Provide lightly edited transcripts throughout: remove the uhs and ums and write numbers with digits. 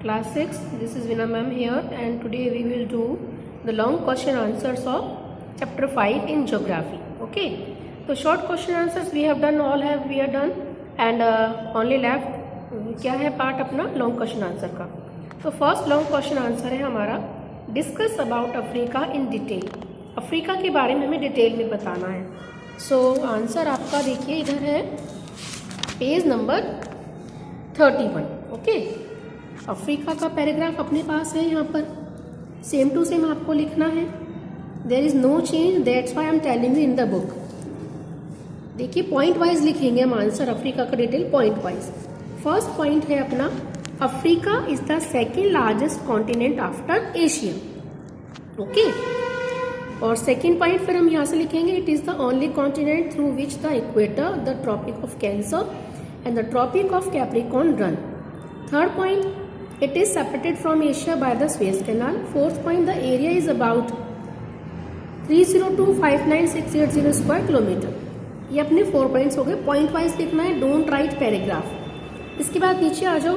Class 6, this is Veena ma'am here, and today we will do the long question answers of chapter 5 in geography. Okay, so short question answers we are done, and only left क्या है part अपना long question answer का. तो first long question answer है हमारा discuss about Africa in detail. Africa के बारे में हमें डिटेल में बताना है. सो आंसर आपका देखिए इधर है पेज नंबर 31. ओके, अफ्रीका का पैराग्राफ अपने पास है यहाँ पर, सेम टू सेम आपको लिखना है. There is no change, that's why I am telling you in the book. देखिए पॉइंट वाइज लिखेंगे हम आंसर अफ्रीका का detail point wise. First point है अपना Africa is the second largest continent after Asia. Okay, और second point फिर हम यहाँ से लिखेंगे it is the only continent through which the equator, the tropic of cancer and the tropic of Capricorn run. Third point it is separated from Asia by the Suez canal. Fourth point the area is about 30259,680 square kilometre. ये अपने 4 points हो गए. Point wise लिखना है, don't write paragraph. इसके बाद नीचे आ जाओ.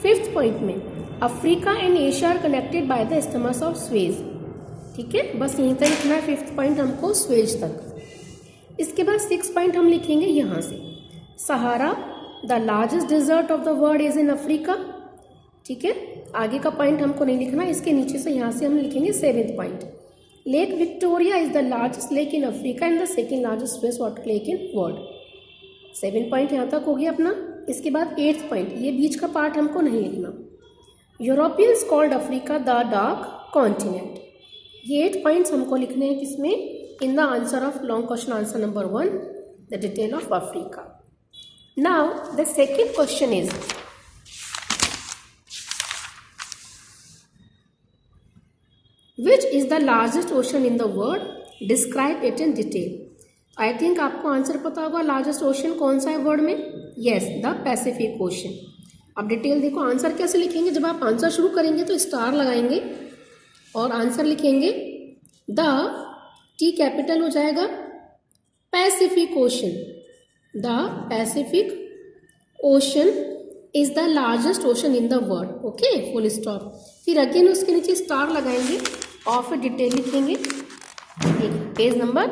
फिफ्थ पॉइंट में Africa and Asia are connected by the isthmus of Suez. ठीक है, बस यहीं तक लिखना है. फिफ्थ पॉइंट हमको सुएज तक. इसके बाद सिक्स पॉइंट हम लिखेंगे यहाँ से Sahara the largest desert of the world is in Africa. ठीक है, आगे का पॉइंट हमको नहीं लिखना. इसके नीचे से यहाँ से हम लिखेंगे seventh point lake Victoria is the largest lake in Africa and the second largest fresh water lake in world. 7 point यहाँ तक हो गया अपना. इसके बाद 8th पॉइंट, ये बीच का पार्ट हमको नहीं लिखना. Europeans called Africa the dark continent. ये 8 पॉइंट्स हमको लिखने हैं किसमें, in the answer of long question answer number 1, the detail of Africa. Now the second question is which is the largest ocean in the world, describe it in detail. I think आपको answer पता होगा largest ocean कौन सा है world में. Yes, the Pacific ocean. अब detail देखो. Answer कैसे लिखेंगे, जब आप आंसर शुरू करेंगे तो स्टार लगाएंगे और आंसर लिखेंगे. द टी कैपिटल हो जाएगा Pacific ocean. The Pacific ocean is the largest ocean in the world. Okay, full stop. फिर अगेन उसके नीचे स्टार लगाएंगे और फिर डिटेल लिखेंगे. पेज नंबर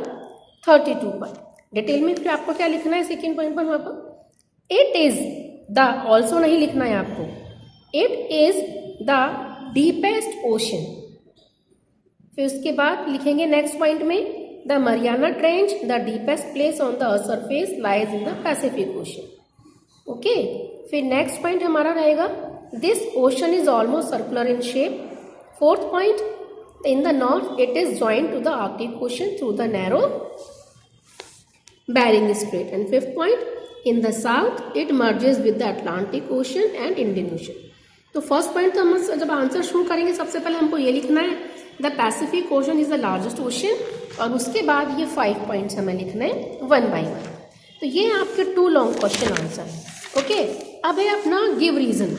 32 पर डिटेल में फिर आपको क्या लिखना है सेकेंड पॉइंट पर. वहाँ पर इट इज द, ऑल्सो नहीं लिखना है आपको. It is the deepest ocean. फिर उसके बाद लिखेंगे नेक्स्ट पॉइंट में the Mariana trench, the deepest place on the earth surface lies in the Pacific ocean. Okay, फिर नेक्स्ट पॉइंट हमारा रहेगा this ocean is almost circular in shape. Fourth point in the north it is joined to the Arctic Ocean through the narrow Bering Strait. And fifth point, in the south it merges with the Atlantic Ocean and Indian Ocean. तो first point तो हम जब answer शुरू करेंगे सबसे पहले हमको ये लिखना है the Pacific ocean is the largest ocean, और उसके बाद ये 5 पॉइंट्स हमें लिखना है 1 by 1. तो ये आपके 2 लॉन्ग क्वेश्चन आंसर. ओके, अब है अपना गिव रीजन.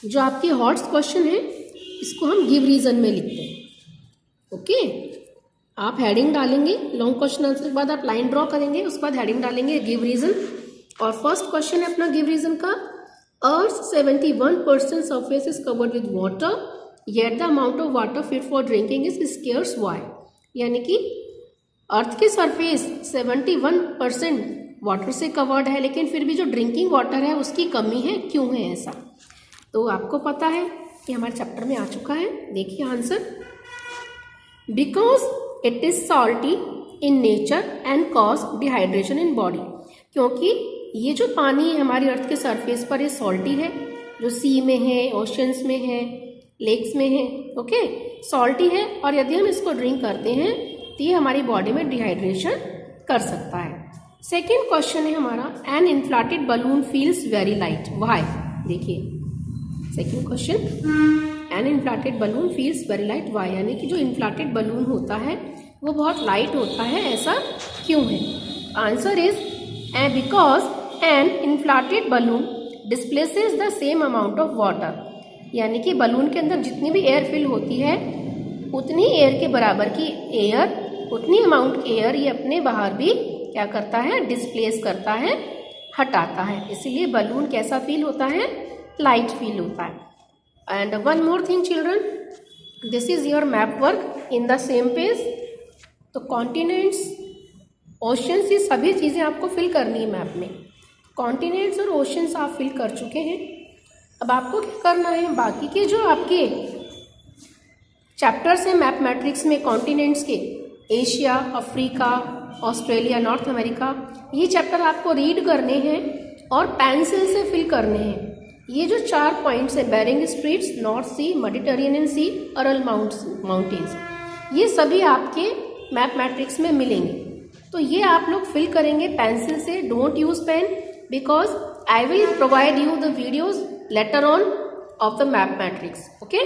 जो आपकी हॉट्स क्वेश्चन है इसको हम गिव रीजन में लिखते हैं. ओके, आप हेडिंग डालेंगे लॉन्ग क्वेश्चन आंसर के बाद आप लाइन ड्रॉ करेंगे, उसके बाद हेडिंग डालेंगे गिव रीजन. और फर्स्ट क्वेश्चन है अपना गिव रीजन का earth 71% surface is covered with water yet the amount of water fit for drinking is scarce. Why, यानी कि अर्थ की सरफेस 71% वाटर से कवर्ड है, लेकिन फिर भी जो ड्रिंकिंग वाटर है उसकी कमी है. क्यों है ऐसा, तो आपको पता है कि हमारे चैप्टर में आ चुका है. देखिए answer, because it is salty in nature and cause dehydration in body. क्योंकि ये जो पानी है हमारी अर्थ के सरफेस पर ये सॉल्टी है, जो सी में है, ओशंस में है, लेक्स में है. ओके, सॉल्टी है, और यदि हम इसको ड्रिंक करते हैं तो ये हमारी बॉडी में डिहाइड्रेशन कर सकता है. सेकेंड क्वेश्चन है हमारा an inflated balloon feels very light. Why, देखिए second question, an inflated balloon feels very light. Why, यानी कि जो इन्फ्लेटेड बलून होता है वो बहुत लाइट होता है, ऐसा क्यों है. Answer is because an inflated balloon displaces the same amount of water. यानी कि बलून के अंदर जितनी भी एयर फिल होती है उतनी एयर के बराबर की एयर, उतनी अमाउंट की एयर ये अपने बाहर भी क्या करता है, डिस्प्लेस करता है, हटाता है. इसीलिए बलून कैसा फील होता है, लाइट फील होता है। And one more thing children, this is your map work in the same page. तो कॉन्टिनेंट्स, ओशंस, ये सभी चीज़ें आपको फिल करनी है मैप में। कॉन्टिनेंट्स और ओशंस आप फिल कर चुके हैं। अब आपको क्या करना है, बाकी के जो आपके चैप्टर्स हैं मैथमेटिक्स में कॉन्टिनेंट्स के, Asia, Africa, Australia, north America, ये चैप्टर आपको रीड करने हैं और पेंसिल से फिल करने हैं। ये जो 4 पॉइंट्स हैं, बेरिंग स्ट्रेट्स, नॉर्थ सी, मेडिटेरेनियन सी, अरल माउंटेन्स, ये सभी आपके मैथमेटिक्स में मिलेंगे। तो ये आप लोग फिल करेंगे पेंसिल से, don't use pen, because I will provide you the videos later on of the mathematics. Okay.